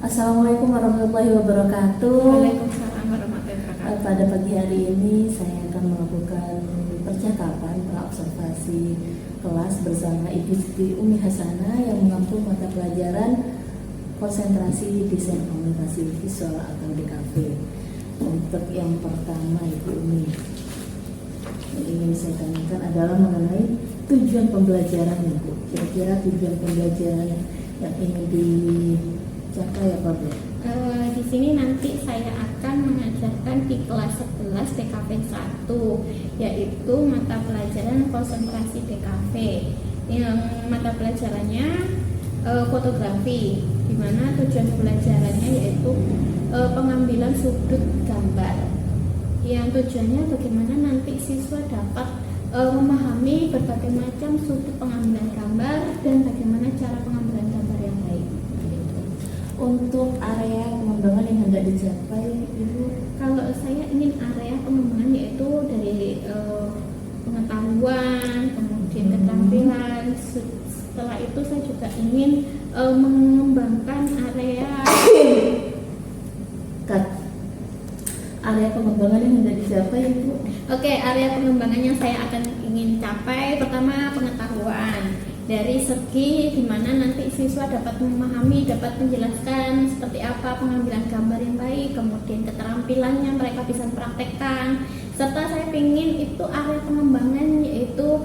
Assalamualaikum warahmatullahi wabarakatuh. Waalaikumsalam warahmatullahi wabarakatuh. Pada pagi hari ini saya akan melakukan percakapan praobservasi kelas bersama Ibu Siti Umi Hasanah yang mengampu mata pelajaran konsentrasi desain komunikasi visual atau DKV. Untuk yang pertama Ibu Umi, yang ingin saya tanyakan adalah mengenai tujuan pembelajaran Ibu. Kira-kira tujuan pembelajaran yang ingin dicapai apa Bu? Di sini nanti saya akan mengajarkan di kelas 11 DKV 1, yaitu mata pelajaran konsentrasi DKV. Yang mata pelajarannya fotografi, di mana tujuan pembelajarannya yaitu pengambilan sudut gambar. Yang tujuannya bagaimana nanti siswa dapat memahami berbagai macam sudut pengambilan gambar dan bagaimana cara pengambilan gambar yang baik. Untuk area pengembangan yang hendak dicapai Ibu? Kalau saya ingin area pengembangan yaitu dari pengetahuan, kemudian keterampilan. Setelah itu saya juga ingin mengembangkan area area pengembangan yang hendak dicapai Ibu. Oke, area pengembangan yang saya akan ingin capai pertama pengetahuan. Dari segi dimana nanti siswa dapat memahami, dapat menjelaskan seperti apa pengambilan gambar yang baik, kemudian keterampilannya mereka bisa praktekkan. Serta saya ingin itu area pengembangan yaitu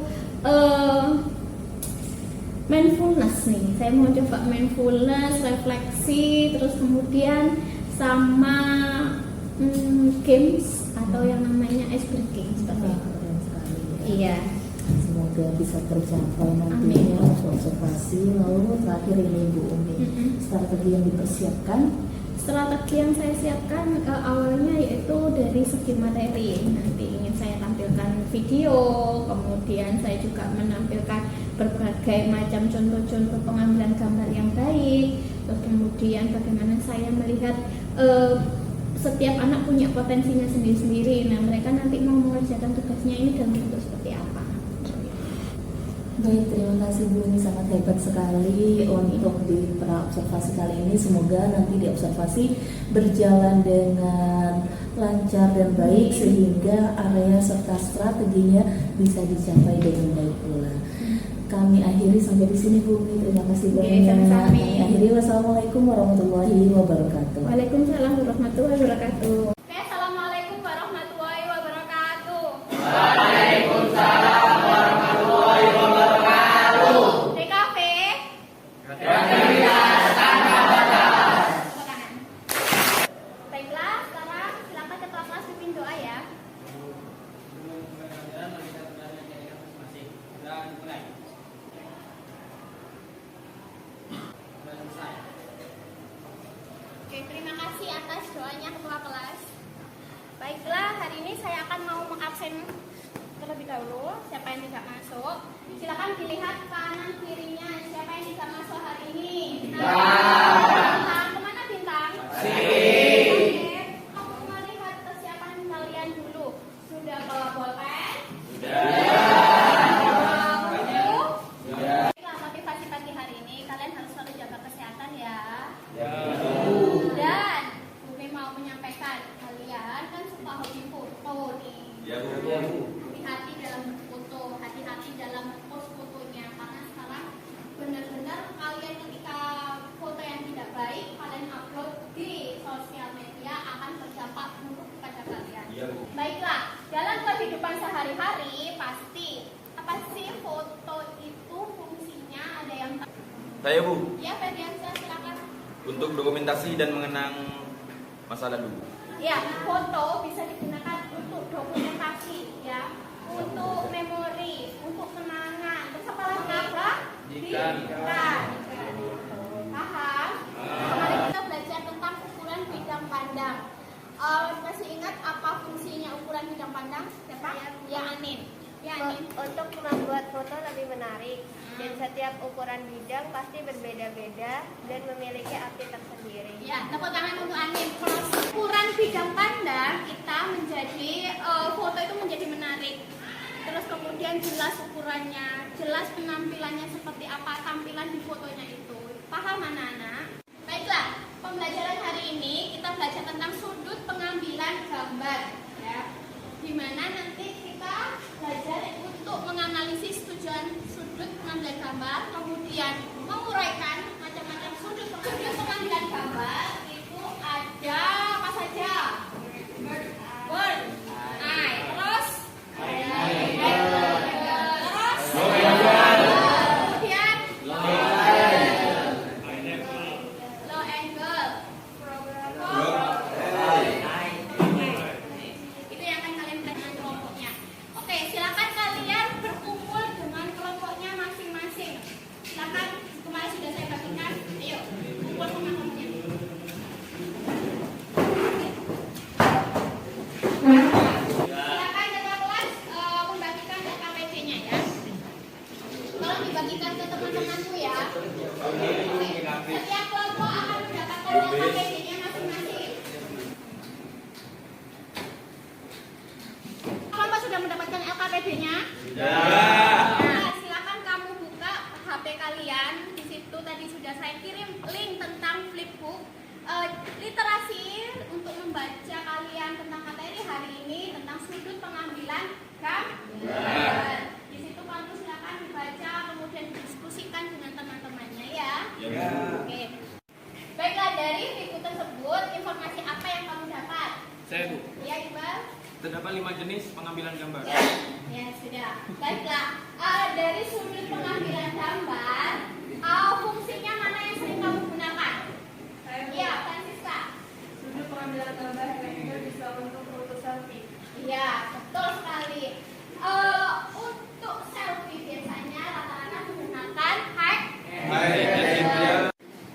mindfulness nih. Saya mau coba mindfulness, refleksi, terus kemudian sama games atau yang namanya ice breaking seperti itu. Iya. Semoga bisa tercapai nantinya observasi. Lalu terakhir ini Bu Umi, strategi yang dipersiapkan. Strategi yang saya siapkan awalnya yaitu dari segi materi. Nanti ingin saya tampilkan video, kemudian saya juga menampilkan berbagai macam contoh-contoh pengambilan gambar yang baik. Terus kemudian bagaimana saya melihat setiap anak punya potensinya sendiri-sendiri. Nah, mereka nanti mau mengerjakan tugasnya ini dalam bentuk seperti apa. Baik, terima kasih Bu, ini sangat hebat sekali untuk di praobservasi kali ini. Semoga nanti di observasi berjalan dengan lancar dan baik sehingga area serta strateginya bisa dicapai dengan baik pula. Kami akhiri sampai di sini Bu. Terima kasih banyak. Kami akhiri. Wassalamualaikum warahmatullahi wabarakatuh. Waalaikumsalam warahmatullahi wabarakatuh. Assalamualaikum warahmatullahi wabarakatuh. Waalaikumsalam warahmatullahi wabarakatuh. DKV. Kreativitas tanpa batas. Kanan. Baiklah, sekarang silakan ketua kelas pimpin doa ya. Oke, terima kasih atas doanya ketua kelas. Baiklah, hari ini saya akan mau mengabsen terlebih dahulu siapa yang tidak masuk. Silakan dilihat kanan kirinya siapa yang tidak masuk hari ini. Bintang, kemana bintang? Oke, aku melihat kesiapan kalian dulu. Sudah bawa bolpen? Baiklah, motivasi pagi hari ini kalian harus selalu jaga kesehatan ya. Dan Bumi mau menyampaikan kalian kan suka hobi foto nih. Hati-hati dalam berfoto, hati-hati dalam post fotonya karena sekarang benar-benar kalian ketika foto yang tidak baik kalian upload di sosial media akan berdampak buruk kepada kalian. Baiklah, dalam kehidupan sehari-hari pasti apa sih foto itu fungsinya ada yang Saya Bu, ya Ferdiansyah silakan. untuk dokumentasi dan mengenang masa lalu. Ya, foto bisa digunakan untuk dokumentasi ya, untuk memori, untuk kenangan. Terus apa lagi? Pendidikan. Paham? Kemarin kita belajar tentang ukuran bidang pandang. Masih ingat apa fungsinya ukuran bidang pandang? Siapa? Ya, Anin. Ya, Anin. Untuk membuat foto lebih menarik dan setiap ukuran bidang pasti berbeda-beda dan memiliki arti tersendiri. Ya, tepuk tangan untuk Anin. Ukuran bidang pandang kita menjadi foto itu menjadi menarik. Terus kemudian jelas ukurannya, jelas penampilannya seperti apa tampilan di fotonya itu. Paham anak-anak? Baiklah, pembelajaran gambar ya. Dimana nanti kita belajar untuk menganalisis tujuan sudut pengambilan gambar, kemudian menguraikan macam-macam sudut pengambilan gambar. Itu ada apa saja? Bird, eye, terus kemudian low angle, itu yang akan kalian belajar dengan kelompoknya. Oke, silakan kalian berkumpul dengan kelompoknya masing-masing. Silakan, kemarin sudah saya bagikan. Ayo, kumpul sama kelompoknya. Silakan jaga kelas membagikan LKPD-nya ya. Tolong dibagikan ke teman-temanku ya. Oke. Setiap kelompok akan mendapatkan LKPD-nya masing-masing. Kelompok sudah mendapatkan LKPD-nya? Nah, silakan kamu buka HP kalian. Di situ tadi sudah saya kirim link tentang flipbook. Literasi untuk membaca kalian tentang materi hari ini tentang sudut pengambilan gambar. Di situ kamu silakan dibaca kemudian diskusikan dengan teman-temannya ya. Oke. Baiklah, dari buku tersebut informasi apa yang kamu dapat? Saya Bu, Ya, Iqbal. terdapat 5 jenis pengambilan gambar. Ya, sudah. Baiklah, dari sudut pengambilan gambar, fungsinya mana yang sering kamu gunakan? Iya, Francisca. Sudut pengambilan gambar juga bisa untuk foto selfie. Iya, betul sekali. Untuk selfie biasanya rata-rata menggunakan high.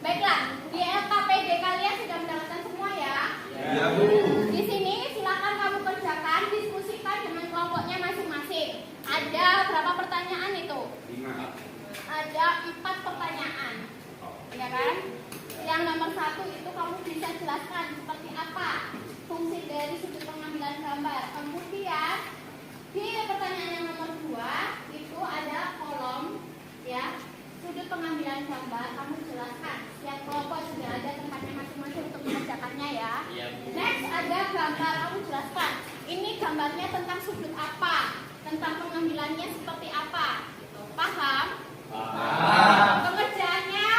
Baiklah, di LKPD kalian sudah mendapatkan semua ya? Ya Bu. Di sini silakan kamu kerjakan, diskusikan dengan kelompoknya masing-masing. Ada berapa pertanyaan itu? 5. Ada 4 pertanyaan, ya kan? Yang nomor 1 itu kamu bisa jelaskan seperti apa fungsi dari sudut pengambilan gambar. Kemudian di pertanyaan yang nomor 2 itu ada kolom, ya, sudut pengambilan gambar. Kamu jelaskan. Setiap kelompok sudah ada tempatnya masing-masing untuk mengerjakannya ya. Next ada gambar, kamu jelaskan. Ini gambarnya tentang sudut apa, tentang pengambilannya seperti apa. Gitu. Paham? Pengerjaannya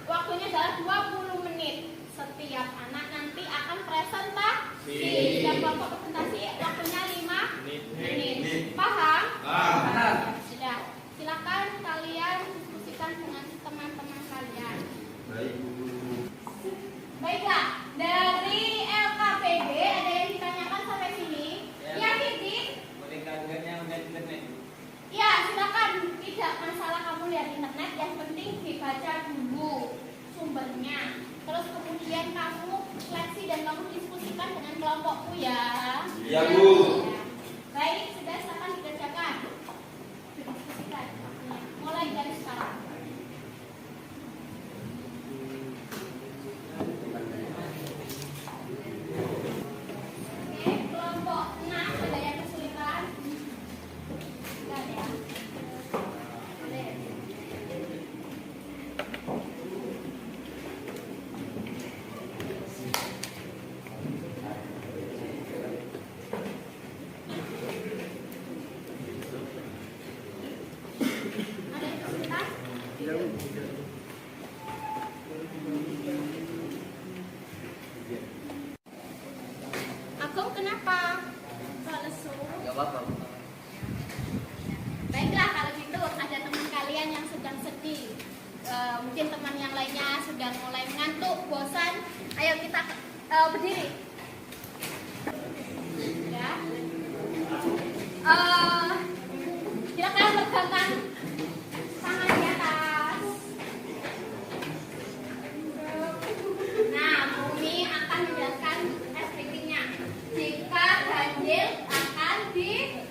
waktunya adalah 20 menit. Setiap anak nanti akan presentasi. Setiap kelompok presentasi waktunya 5 menit. Paham? Sudah. Silakan kalian diskusikan dengan teman-teman kalian. Baiklah, dari LKPD ada yang ditanyakan sampai sini? Ya, Titik. Ya, silakan. Tidak masalah kamu lihat internet, yang penting dibaca dulu sumbernya. Terus kemudian kamu seleksi dan kamu diskusikan dengan kelompokku ya. Ya, Bu. Ya. Baik, sudah, silakan dikerjakan. Diskusikan. Mulai dari sekarang. Oke, kelompok 6 ada yang kesulitan? Enggak ya? Boleh. Ada yang kesulitan? Agung kenapa? Kok lesu? Gak apa-apa. Baiklah, kalau gitu ada teman kalian yang sedang sedih. Mungkin teman yang lainnya sudah mulai mengantuk, bosan. Ayo kita berdiri. Ya. Silakan pegangkan tangan di atas. Nah, Bumi akan menjelaskan SPK-nya. Jika ganjil akan di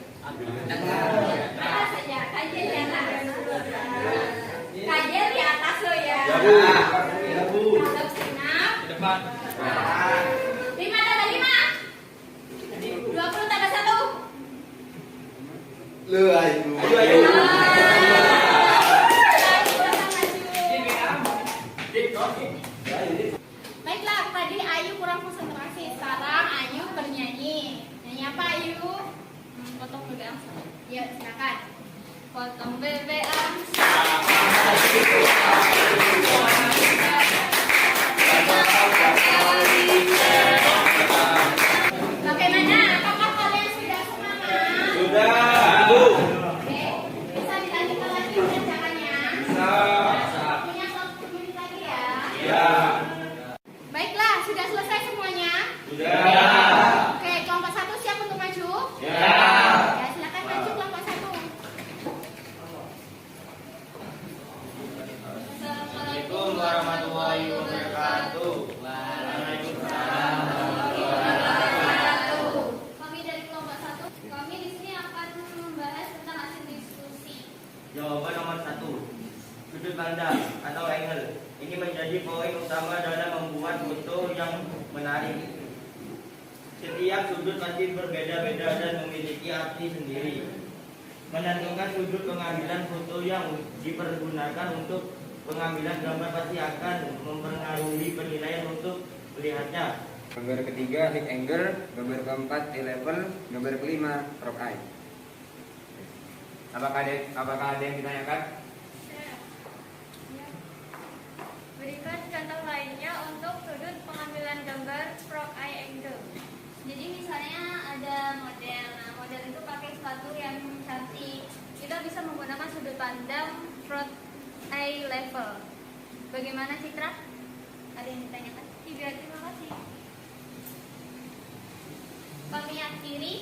atas saja, ganjil di atas. Ganjil di atas lo ya. Ya Bu. Harus genap. Di depan. 5 tambah 5. 20 tambah 1. Ayo. Baiklah, tadi Ayu kurang konsentrasi. Sekarang Ayu bernyanyi. potong BBM. Ya, silakan. Potong BBM. Bagaimana? Apakah kalian sudah semangat? Sudah, Bu. Oke, bisa dilanjutkan lagi kerjaannya? Bisa. Punya 1 menit lagi ya? Ya. Baiklah, sudah selesai semuanya? Sudah. Oke, kelompok 1 siap untuk maju? Ya. Ya, silakan maju kelompok 1. Assalamualaikum warahmatullahi wabarakatuh. Waalaikumsalam. Kami dari kelompok 1, kami di sini akan membahas tentang hasil diskusi. Jawaban nomor 1. Sudut pandang atau angle. Ini menjadi poin utama dalam membuat foto yang menarik. Setiap sudut pasti berbeda-beda dan memiliki arti sendiri. Menentukan sudut pengambilan foto yang dipergunakan untuk pengambilan gambar pasti akan mempengaruhi penilaian untuk melihatnya. Gambar ketiga high angle, gambar keempat level, gambar kelima crop eye. Apakah ada yang ditanyakan? Berikan contoh lainnya untuk sudut pengambilan gambar frog eye angle. Jadi misalnya ada model, nah model itu pakai sepatu yang cantik. Kita bisa menggunakan sudut pandang front eye level. Bagaimana Citra? Ada yang ditanyakan? Tidak, terima kasih. Kami akhiri.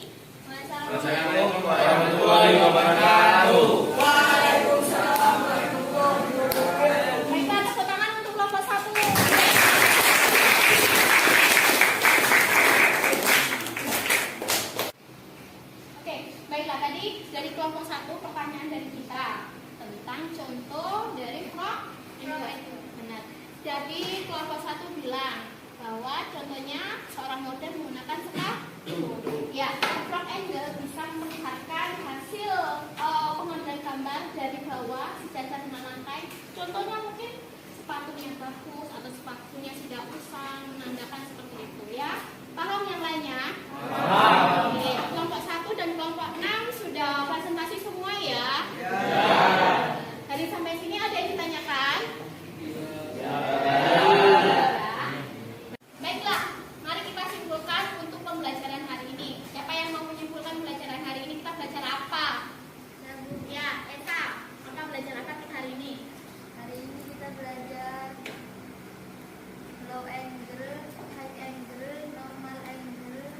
Wassalamualaikum warahmatullahi wabarakatuh. Baiklah, tepuk tangan untuk kelompok 1. Oke, baiklah tadi dari kelompok 1 pertanyaan dari kita tentang contoh dari frog angle. Benar. Jadi kelompok 1 bilang bahwa contohnya seorang model menggunakan sepatu. Ya, frog angle bisa melihatkan hasil pengambilan gambar dari bawah sejajar dengan lantai. Contohnya mungkin sepatunya bagus atau sepatunya sudah usang, menandakan seperti itu ya. Paham yang lainnya? Paham. Oke, kelompok 1 dan kelompok 6 sudah presentasi semua ya? Ya. Dari sampai sini ada yang ditanyakan? Ya. Baiklah, mari kita simpulkan untuk pembelajaran hari ini. Siapa yang mau menyimpulkan pembelajaran hari ini? Kita belajar apa? Ya, Esa, maka belajar apa kita hari ini? Hari ini kita belajar low angle, high angle, normal angle,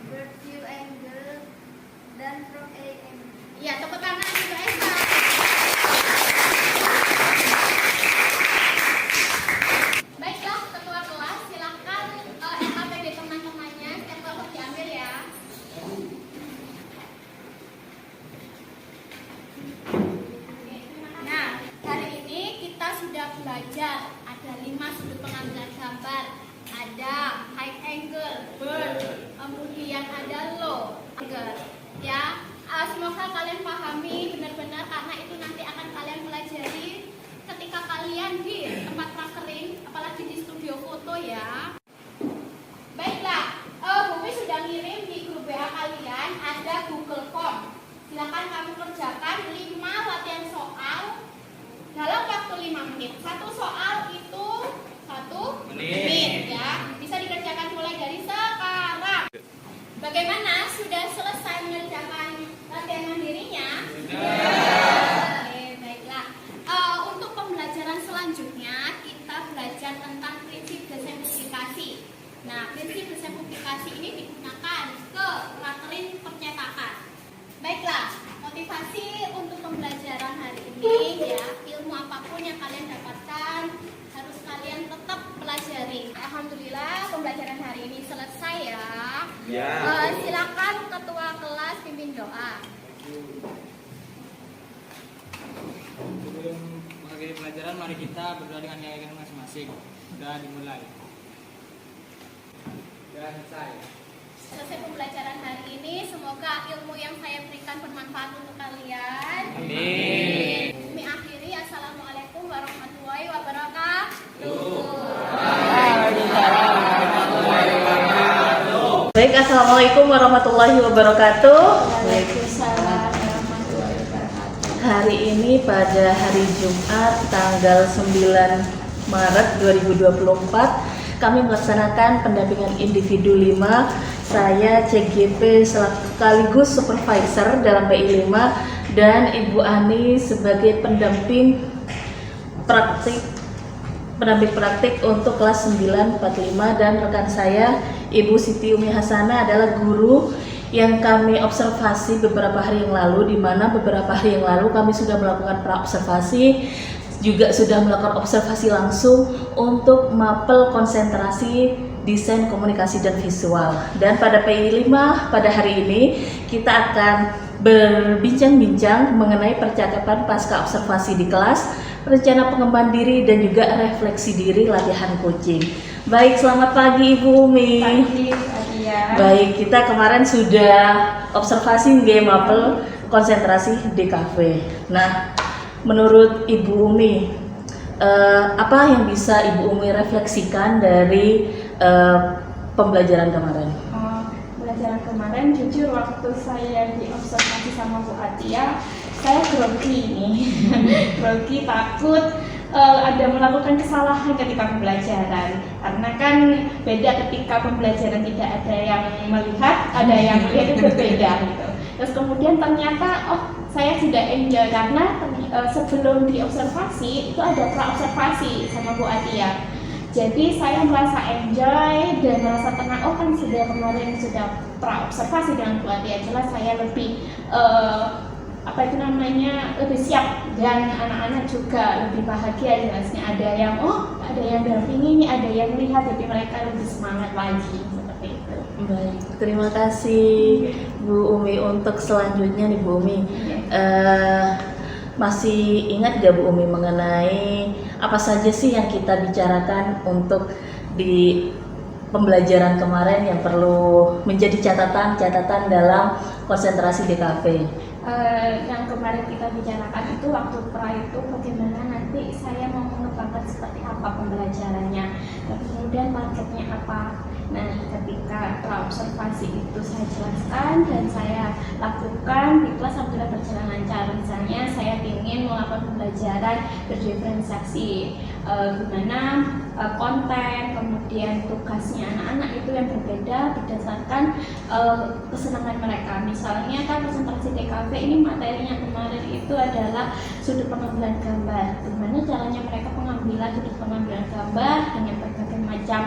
bird view angle, dan frog eye angle. Ya, tepuk tangan untuk Esa. Baiklah, ketua kelas, silakan LKPD teman-temannya, stempel diambil ya. Nah, hari ini kita sudah belajar ada 5 sudut pengambilan gambar. Ada high angle, bird, kemudian ada low angle. Ya, semoga kalian pahami benar-benar karena itu nanti akan kalian pelajari ketika kalian di tempat prakterin, apalagi di studio foto ya. Baiklah, Bumi sudah ngirim di grup WA kalian ada Google Form. Silakan kamu kerjakan 5 latihan soal dalam waktu 5 menit. Satu soal itu 1 menit ya. Bisa dikerjakan mulai dari sekarang. Bagaimana? Sudah selesai mengerjakan latihan mandirinya? Oke, baiklah. Untuk pembelajaran selanjutnya kita belajar tentang prinsip desimplifikasi. Nah, prinsip desimplifikasi ini digunakan ke materin percetakan. Baiklah, motivasi untuk pembelajaran hari ini ya, ilmu apapun yang kalian dapatkan harus kalian tetap pelajari. Alhamdulillah pembelajaran hari ini selesai ya. Ya. Silakan ketua kelas pimpin doa. Sebelum mengakhiri pelajaran, mari kita berdoa dengan keyakinan masing-masing. Sudah dimulai. Dan selesai. Selesai pembelajaran hari ini, semoga ilmu yang saya berikan bermanfaat untuk kalian. Amin. Kami akhiri, assalamualaikum warahmatullahi wabarakatuh. Waalaikumsalam warahmatullahi wabarakatuh. Baik, Assalamualaikum warahmatullahi wabarakatuh. Waalaikumsalam warahmatullahi wabarakatuh. Hari ini pada hari Jumat tanggal 9 Maret 2024 kami melaksanakan pendampingan individu 5. Saya CGP sekaligus supervisor dalam PI 5 dan Ibu Ani sebagai pendamping praktik untuk kelas 945 dan rekan saya Ibu Siti Umi Hasanah adalah guru yang kami observasi beberapa hari yang lalu, di mana beberapa hari yang lalu kami sudah melakukan pra-observasi, juga sudah melakukan observasi langsung untuk mapel konsentrasi desain komunikasi dan visual. Dan pada PI 5 pada hari ini kita akan berbincang-bincang mengenai percakapan pasca observasi di kelas, rencana pengembangan diri dan juga refleksi diri latihan coaching. Baik, selamat pagi Ibu Umi. Pagi, Adia. Baik, kita kemarin sudah observasi game mapel konsentrasi di kafe. Nah, menurut Ibu Umi, apa yang bisa Ibu Umi refleksikan dari pembelajaran kemarin? Pembelajaran kemarin jujur waktu saya diobservasi sama Bu Atia, saya grogi nih. Grogi, takut ada melakukan kesalahan ketika pembelajaran, karena kan beda ketika pembelajaran tidak ada yang melihat, ada yang melihat itu berbeda gitu. Terus kemudian ternyata saya sudah enjoy karena sebelum diobservasi itu ada pra-observasi sama Bu Atia. Jadi saya merasa enjoy dan merasa tenang. Kan sudah kemarin sudah pra-observasi dengan Bu Atia, jelas saya lebih lebih siap dan anak-anak juga lebih bahagia jelasnya. Ada yang dampingi, ada yang melihat, jadi mereka lebih semangat lagi seperti itu. Baik, terima kasih Bu Umi. Untuk selanjutnya nih Bu Umi, masih ingat gak Bu Umi mengenai apa saja sih yang kita bicarakan untuk di pembelajaran kemarin yang perlu menjadi catatan dalam konsentrasi DKV? Yang kemarin kita bicarakan itu waktu pra itu bagaimana nanti saya mau mengembangkan seperti apa pembelajarannya, dan kemudian targetnya apa. Nah, ketika pra-observasi itu saya jelaskan dan saya lakukan di kelas, alhamdulillah berjalan lancar. Misalnya saya ingin melakukan pembelajaran berdiferensiasi, gimana konten, kemudian tugasnya anak-anak itu yang berbeda berdasarkan kesenangan mereka. Misalnya kan konsentrasi DKV ini materinya kemarin itu adalah sudut pengambilan gambar. Gimana caranya mereka pengambilan sudut pengambilan gambar dengan berbagai macam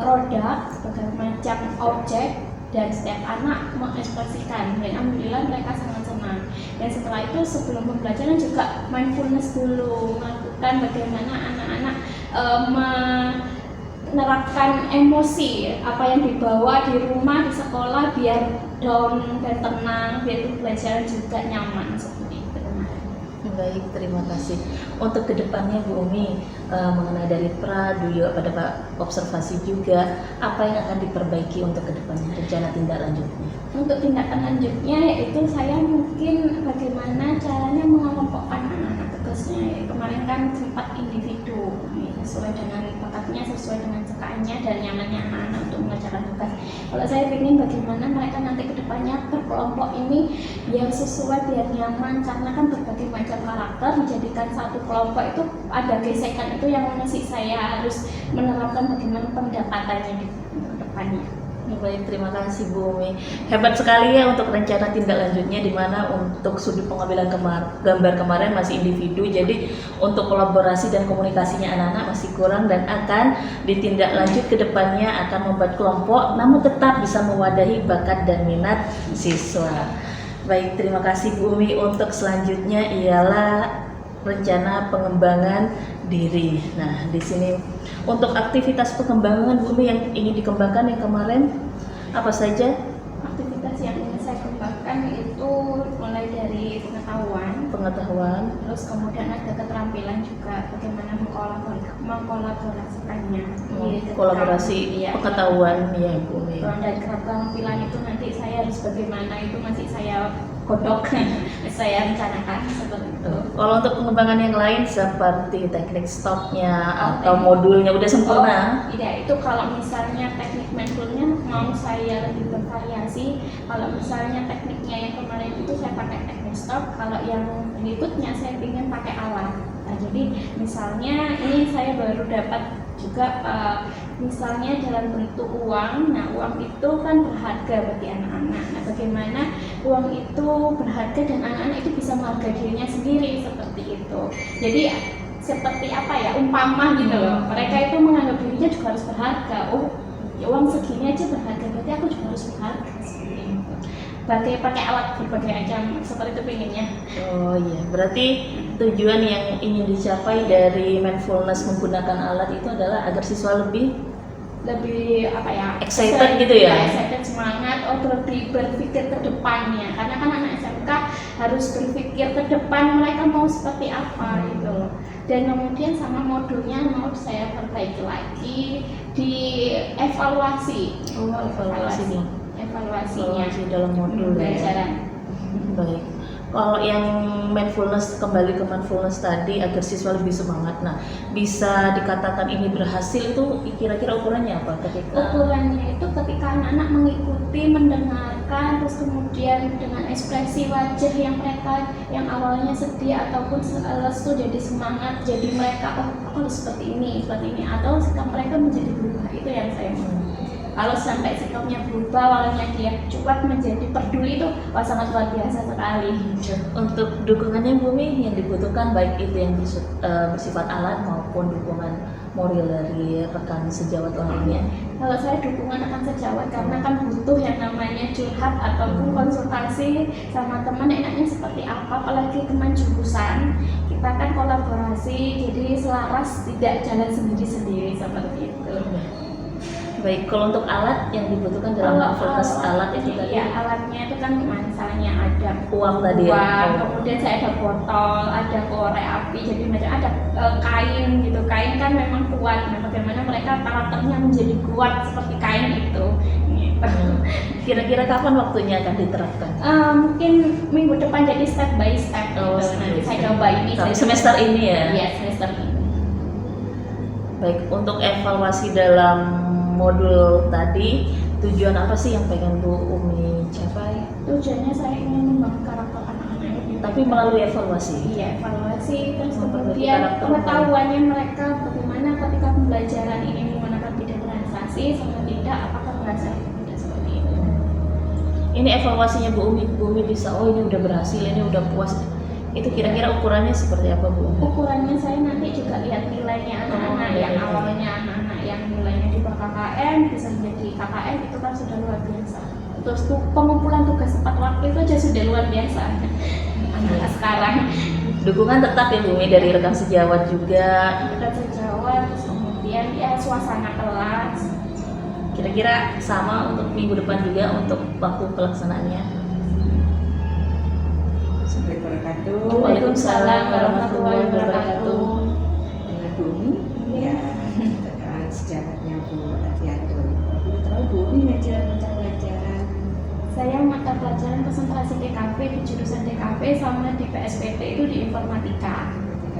produk, berbagai macam objek, dan setiap anak mengekspresikan. Dan alhamdulillah mereka sangat senang. Dan setelah itu sebelum pembelajaran juga mindfulness dulu, melakukan bagaimana anak-anak menerapkan emosi apa yang dibawa di rumah, di sekolah, biar down dan tenang, biar pembelajaran juga nyaman seperti itu. Baik, terima kasih. Untuk kedepannya Bu Umi, mengenai dari pra, juga pada Pak observasi juga, apa yang akan diperbaiki untuk kedepannya, rencana tindak lanjutnya? Untuk tindakan lanjutnya yaitu saya mungkin bagaimana caranya mengelompokkan anak-anak tugasnya. Kemarin kan sempat individu, sesuai dengan bakatnya, sesuai dengan sukaannya dan nyamannya anak-anak untuk mengerjakan tugas. Kalau saya ingin bagaimana mereka nanti kedepannya berkelompok ini biar sesuai, biar nyaman, karena kan berbagai macam karakter dijadikan satu kelompok itu ada gesekan, itu yang masih saya harus menerapkan bagaimana pendekatannya di depannya. Baik, terima kasih Bu Umi. Hebat sekali ya untuk rencana tindak lanjutnya, di mana untuk sudut pengambilan gambar kemarin masih individu, jadi untuk kolaborasi dan komunikasinya anak-anak masih kurang dan akan ditindak lanjut ke depannya, akan membuat kelompok namun tetap bisa mewadahi bakat dan minat siswa. Baik, terima kasih Bu Umi. Untuk selanjutnya ialah rencana pengembangan diri. Nah, di sini untuk aktivitas pengembangan Bu Umi yang ingin dikembangkan yang kemarin apa saja? Aktivitas yang ingin saya kembangkan itu mulai dari pengetahuan, terus kemudian ada keterampilan juga, bagaimana mengkolaborasikannya. Kolaborasi pengetahuan ya Bu Umi. Dan keterampilan itu nanti saya harus bagaimana, itu masih saya kodok saya rencanakan seperti itu. Kalau untuk pengembangan yang lain seperti teknik stopnya atau modulnya udah sempurna? Iya, itu kalau misalnya teknik mindfulnya mau saya lebih bervariasi. Kalau misalnya tekniknya yang kemarin itu saya pakai teknik stop, kalau yang berikutnya saya ingin pakai alat. Nah, jadi misalnya ini saya baru dapat juga misalnya dalam bentuk uang. Nah, uang itu kan berharga bagi anak-anak. Nah, bagaimana uang itu berharga dan anak-anak itu bisa menghargai dirinya sendiri seperti itu. Jadi seperti apa ya, umpama gitu loh. Mereka itu menganggap dirinya juga harus berharga. Oh, ya uang segini aja berharga, berarti aku juga harus berharga seperti itu. Pakai alat berbagai macam seperti itu pengennya. Oh iya, berarti tujuan yang ingin dicapai dari mindfulness menggunakan alat itu adalah agar siswa lebih apa ya, excited gitu ya? Excited, semangat, berpikir ke depannya. Karena kan anak SMK harus berpikir ke depan mereka mau seperti apa gitu loh. Dan kemudian sama modulnya mau saya perbaiki lagi, dievaluasi. Evaluasinya dalam modul pembelajaran. Baik. Kalau yang mindfulness, kembali ke mindfulness tadi agar siswa lebih semangat. Nah, bisa dikatakan ini berhasil itu kira-kira ukurannya apa? Ukurannya itu ketika anak-anak mengikuti, mendengarkan, terus kemudian dengan ekspresi wajah yang mereka yang awalnya sedih ataupun lesu jadi semangat, jadi mereka aku harus seperti ini, atau sikap mereka menjadi berubah. Itu yang saya mau. Kalau sampai sikapnya berubah, awalnya dia cuek menjadi peduli, itu sangat luar biasa sekali. Untuk dukungannya Bumi yang dibutuhkan baik itu yang bersifat alat maupun dukungan moral dari rekan sejawat lainnya. Kalau saya dukungan rekan sejawat karena kan butuh yang namanya curhat ataupun konsultasi sama teman, enaknya seperti apa, apalagi teman jurusan. Kita kan kolaborasi, jadi selaras, tidak jalan sendiri-sendiri seperti itu. Baik, kalau untuk alat yang dibutuhkan dalam mindfulness alat itu tadi? Ya, alatnya itu kan misalnya ada uang tadi ya? Kemudian saya ada botol, ada korek api, jadi macam ada kain gitu. Kain kan memang kuat, nah bagaimana mereka karakternya menjadi kuat seperti kain itu. Kira-kira kapan waktunya akan diterapkan? Mungkin minggu depan, jadi step by step gitu. Nanti saya coba ini. Semester ini ya? Iya, semester ini. Baik, untuk evaluasi dalam modul tadi, tujuan apa sih yang pengen Bu Umi capai? Tujuannya saya ingin membangun karakter anak-anak itu. Tapi melalui evaluasi? Iya, evaluasi, terus kemudian pengetahuannya mereka bagaimana ketika pembelajaran ini menggunakan bidang transaksi sama tidak, apakah merasa tidak seperti itu. Ini evaluasinya Bu Umi bisa, oh ini udah berhasil, ini udah puas. Itu kira-kira ukurannya seperti apa Bu? Ukurannya saya nanti juga lihat nilainya anak-anak yang awalnya anak-anak yang nilainya di bawah KKM bisa menjadi KKM, itu kan sudah luar biasa. Terus pengumpulan tugas tepat waktu itu aja sudah luar biasa anak-anak sekarang. Dukungan tetap ya Bu Umi dari rekan sejawat juga. Rekan sejawat, terus kemudian ya suasana kelas. Kira-kira sama untuk minggu depan juga untuk waktu pelaksanaannya? Waalaikumsalam warahmatullahi wabarakatuh. Dengan Bu Umi, ya, rekan sejawatnya Bu Adianto. Boleh tahu Bu Umi ngajar mata pelajaran? Saya mata pelajaran konsentrasi DKV di jurusan DKV sama di PSPT itu di informatika.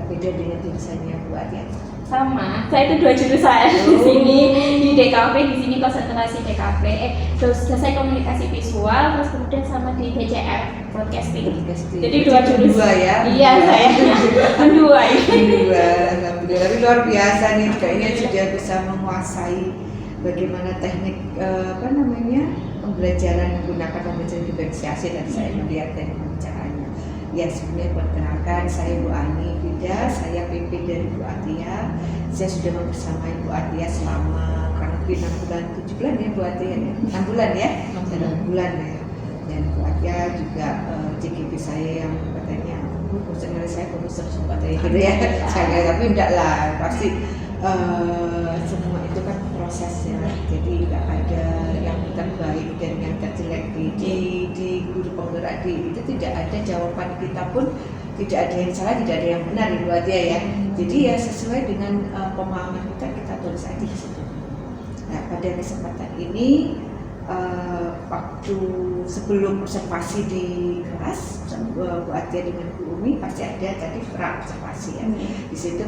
Beda dengan jurusannya Bu Adianto. Sama, saya itu dua jurusan di sini, di DKV, di sini konsentrasi DKV, terus saya komunikasi visual, terus kemudian sama di BCR broadcasting. Jadi dua jurusan. Dua ya? Iya, saya dua ini. Dua, alhamdulillah. Tapi luar biasa nih, kayaknya sudah bisa menguasai bagaimana teknik pembelajaran menggunakan pembelajaran diferensiasi dan saya melihat dari pembicaraannya. Ya, sebenarnya perkenalkan, saya Bu Ani Fida, saya PP dari Bu Atia. Saya sudah bersama Ibu Atia selama kurang lebih 6 bulan, 7 bulan ya Bu Atia ya? 6 bulan ya? 6 bulan ya. Dan Bu Atia juga JGP saya yang katanya, kursusnya saya kursus katanya gitu ya. Saya tapi enggak lah, pasti semua itu kan proses ya. Jadi enggak ada yang terbaik dan yang terjelek di guru penggerak itu tidak ada, jawaban kita pun tidak ada yang salah, tidak ada yang benar Ibu Atia ya. Jadi ya sesuai dengan pemahaman kita tulis aja di situ. Nah, pada kesempatan ini waktu sebelum observasi di kelas Bu Atia dengan Bu Umi pasti ada tadi pra observasi ya. Di situ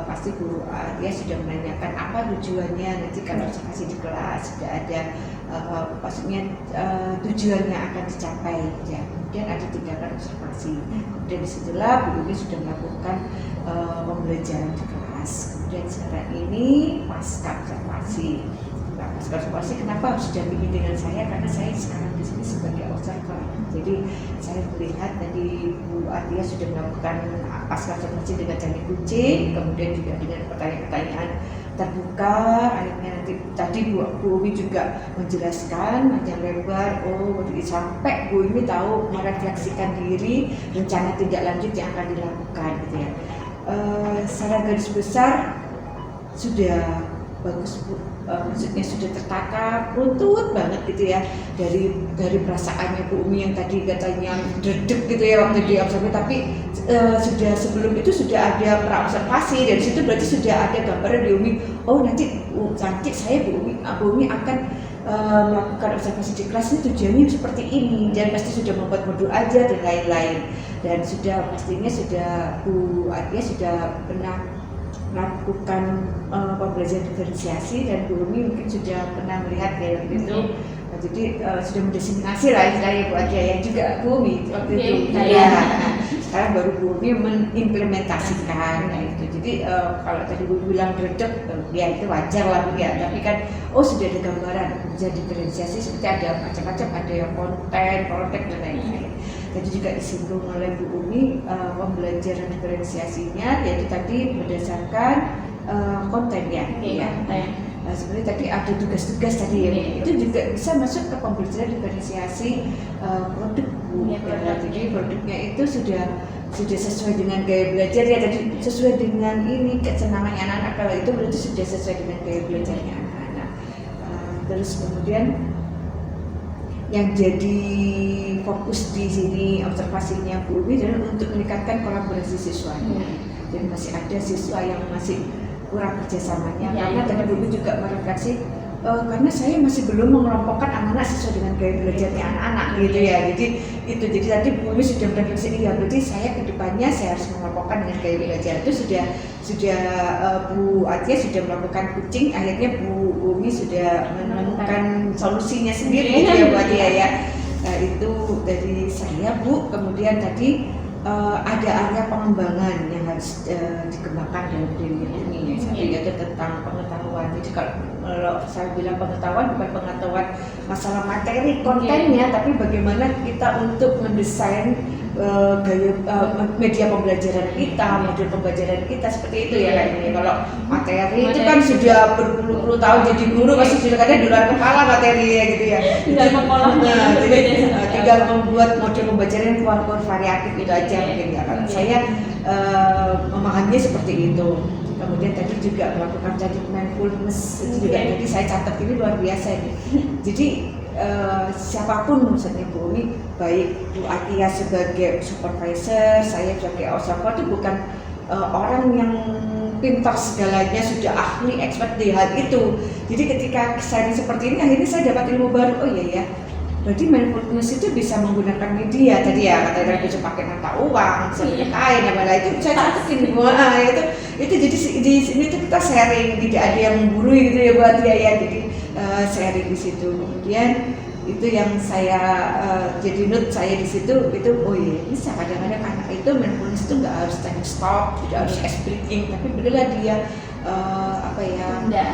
pasti Bu Atia sudah menanyakan apa tujuannya nanti kalau observasi di kelas, sudah ada maksudnya tujuannya akan dicapai ya. Kemudian ada tindakan observasi. Kemudian disitulah Bu Umi sudah melakukan pembelajaran di kelas. Kemudian sekarang ini pasca observasi. Pasca observasi kenapa harus didampingi dengan saya? Karena saya sekarang di sini sebagai observer. Jadi saya melihat tadi Bu Atia sudah melakukan pasca observasi dengan teknik kucing, kemudian juga dengan pertanyaan-pertanyaan terbuka. Akhirnya nanti tadi Bu Umi juga menjelaskan panjang lebar. Sampai Bu Umi tahu merefleksikan diri, rencana tindak lanjut yang akan dilakukan, gitu ya. Secara garis besar sudah bagus Bu, maksudnya sudah tertata, runtut banget gitu ya, dari perasaannya Bu Umi yang tadi katanya dredeg gitu ya waktu di observasi, tapi sudah sebelum itu sudah ada pra observasi, dari situ berarti sudah ada gambaran di Umi, nanti saya Bu Umi akan melakukan observasi di kelas ini tujuannya seperti ini, dan pasti sudah membuat modul aja dan lain-lain, dan sudah pastinya sudah Bu Atia sudah pernah melakukan pembelajaran diferensiasi, dan Bu Umi mungkin sudah pernah melihat ya waktu itu. Jadi sudah mendiseminasi lah istilahnya Bu Atia ya, juga Bu Umi waktu itu. Sekarang baru Bu Umi mengimplementasikan itu. Jadi kalau tadi Bu bilang dredeg, ya itu wajar lah Bu ya. Tapi kan sudah ada gambaran jadi diferensiasi seperti ada macam-macam, ada yang konten, konteks dan lain-lain. Tadi juga disinggung oleh Bu Umi pembelajaran diferensiasinya yaitu tadi berdasarkan konten ya. Sebenarnya tadi ada tugas-tugas tadi ya, itu juga bisa masuk ke pembelajaran diferensiasi produk Bu. Jadi produknya itu sudah sesuai dengan gaya belajar ya, tadi sesuai dengan ini kesenangannya anak-anak, kalau itu berarti sudah sesuai dengan gaya belajarnya anak-anak. Terus kemudian yang jadi fokus di sini observasinya Bu Umi adalah untuk meningkatkan kolaborasi siswanya. Jadi masih ada siswa yang masih kurang kerjasamanya, karena tadi Bu Umi juga merefleksi karena saya masih belum mengelompokkan anak-anak sesuai dengan gaya belajarnya anak-anak gitu ya. Jadi tadi Bu Umi sudah merefleksi, berarti saya kedepannya saya harus mengelompokkan dengan gaya belajar. Itu sudah Bu Atia sudah melakukan kucing, akhirnya Bu Umi sudah menemukan solusinya sendiri gitu ya Bu Atia ya. Itu dari saya Bu. Kemudian tadi ada area pengembangan yang harus dikembangkan dalam diri ini ya. Yaitu tentang pengetahuan. Jadi kalau saya bilang pengetahuan bukan pengetahuan masalah materi kontennya, tapi bagaimana kita untuk mendesain media pembelajaran kita, modul pembelajaran kita seperti itu ya kayaknya. Kalau materi itu kan sudah berpuluh-puluh tahun jadi guru pasti sudah kadang di luar kepala materi ya gitu ya. Tinggal membuat modul pembelajaran yang keluar variatif itu aja mungkin ya. Kalau saya memahaminya seperti itu. Kemudian tadi juga melakukan tadi mindfulness itu juga tadi saya catat ini luar biasa ini. Jadi siapapun maksudnya Bu Umi, baik Bu Atia sebagai supervisor, saya sebagai observer itu bukan orang yang pintar segalanya, sudah ahli expert di hal itu. Jadi ketika saya seperti ini akhirnya saya dapat ilmu baru. Ya. Berarti mindfulness itu bisa menggunakan media tadi ya, katanya bisa pakai mata uang, bisa kain, itu saya catetin semua. Itu jadi di sini tuh kita sharing, tidak ada yang menggurui gitu ya buat dia ya. Jadi sharing di situ. Kemudian itu yang saya jadi note saya di situ itu bisa kadang-kadang anak itu mindfulness itu nggak harus time stop, tidak harus ice breaking, tapi benar dia benda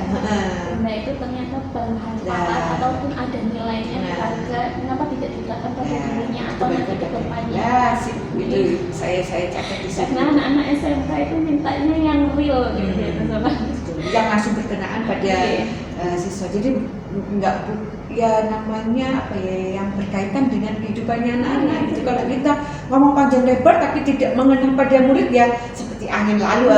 itu ternyata bermanfaat ataupun ada nilainya berharga, kenapa tidak digunakan pada dirinya atau nanti ke depannya. Itu saya catat di situ. Karena anak-anak SMK itu mintanya yang real gitu yang langsung berkenaan pada siswa. Jadi nggak namanya yang berkaitan dengan kehidupannya anak-anak gitu. Kalau kita ngomong panjang lebar tapi tidak mengena pada murid ya seperti angin lalu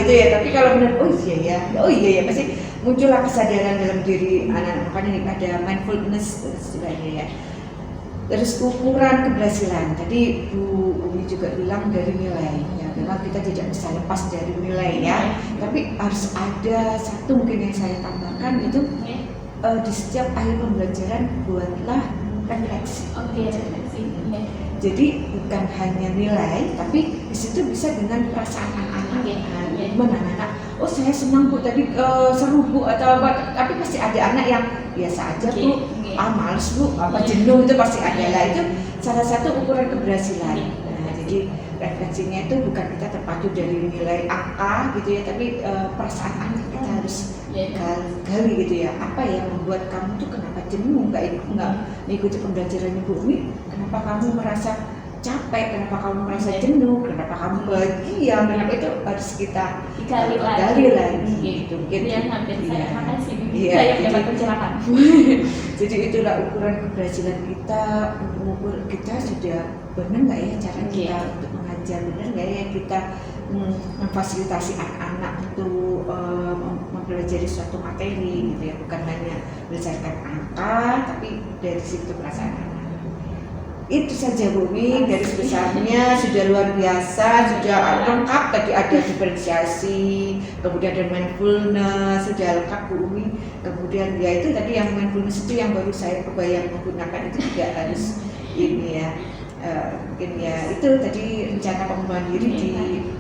gitu ya. Tapi kalau benar iya ya pasti muncullah kesadaran dalam diri anak-anak. Makanya ada mindfulness istilahnya ya. Terus ukuran keberhasilan tadi Bu Umi juga bilang dari nilai ya, memang kita tidak bisa lepas dari nilai ya, tapi harus ada satu mungkin yang saya tambahkan itu di setiap akhir pembelajaran buatlah refleksi. Oke, refleksi. Ya. Jadi bukan hanya nilai, tapi di situ bisa dengan perasaan anak-anak. Gimana anak? Oh saya senang Bu tadi seru Bu atau apa? Tapi pasti ada anak yang biasa aja Bu, males Bu, apa jenuh itu pasti ada lah. Itu salah satu ukuran keberhasilan. Nah, jadi refleksinya itu bukan kita terpacu dari nilai angka gitu ya, tapi perasaan anak kita harus gali gitu ya. Apa yang membuat kamu tuh kenapa jenuh nggak mengikuti pembelajaran Ibu Umi? Kenapa kamu merasa capek? Kenapa kamu merasa jenuh? Kenapa kamu bahagia? Kenapa itu harus kita gali lagi gitu. Yang hampir saya makasih. Iya, Saya dapat pencerahan. Jadi itulah ukuran keberhasilan kita, mengukur kita sudah benar nggak ya cara kita untuk mengajar, benar nggak ya kita memfasilitasi anak-anak untuk mempelajari suatu materi gitu ya, bukan hanya berdasarkan angka tapi dari situ perasaan anak. Itu saja Bu Umi, garis besarnya sudah luar biasa, sudah lengkap, tadi ada diferensiasi, kemudian ada mindfulness, sudah lengkap Bu Umi. Kemudian ya itu tadi yang mindfulness itu yang baru saya kebayang menggunakan, itu juga harus ini ya. Mungkin ya itu tadi rencana pengembangan diri di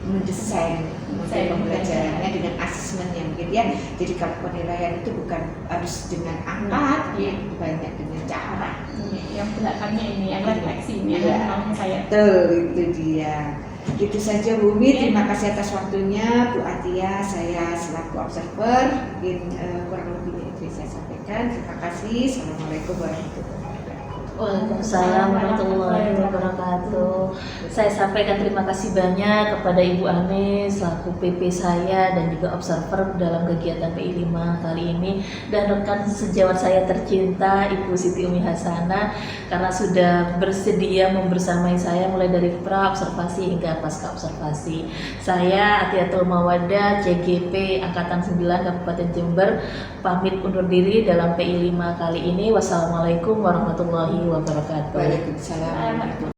mendesain model pembelajarannya dengan asesmennya mungkin ya. Jadi kalau penilaian itu bukan harus dengan angka, tapi banyak dengan cara. Yang belakangnya ini, yang refleksi ini, yang mau saya. Betul, itu dia. Itu saja Bu Umi, terima kasih atas waktunya Bu Atia. Saya selaku observer mungkin kurang lebihnya itu saya sampaikan. Terima kasih. Assalamualaikum warahmatullahi wabarakatuh. Waalaikumsalam warahmatullahi wabarakatuh. Saya sampaikan terima kasih banyak kepada Ibu Ane selaku PP saya dan juga observer dalam kegiatan PI 5 kali ini, dan rekan sejawat saya tercinta Ibu Siti Umi Hasanah karena sudah bersedia membersamai saya mulai dari pra observasi hingga pasca observasi. Saya Atiatul Mawaddah CGP Angkatan 9 Kabupaten Jember pamit undur diri dalam PI 5 kali ini. Wassalamualaikum warahmatullahi wabarakatuh. Waalaikumsalam.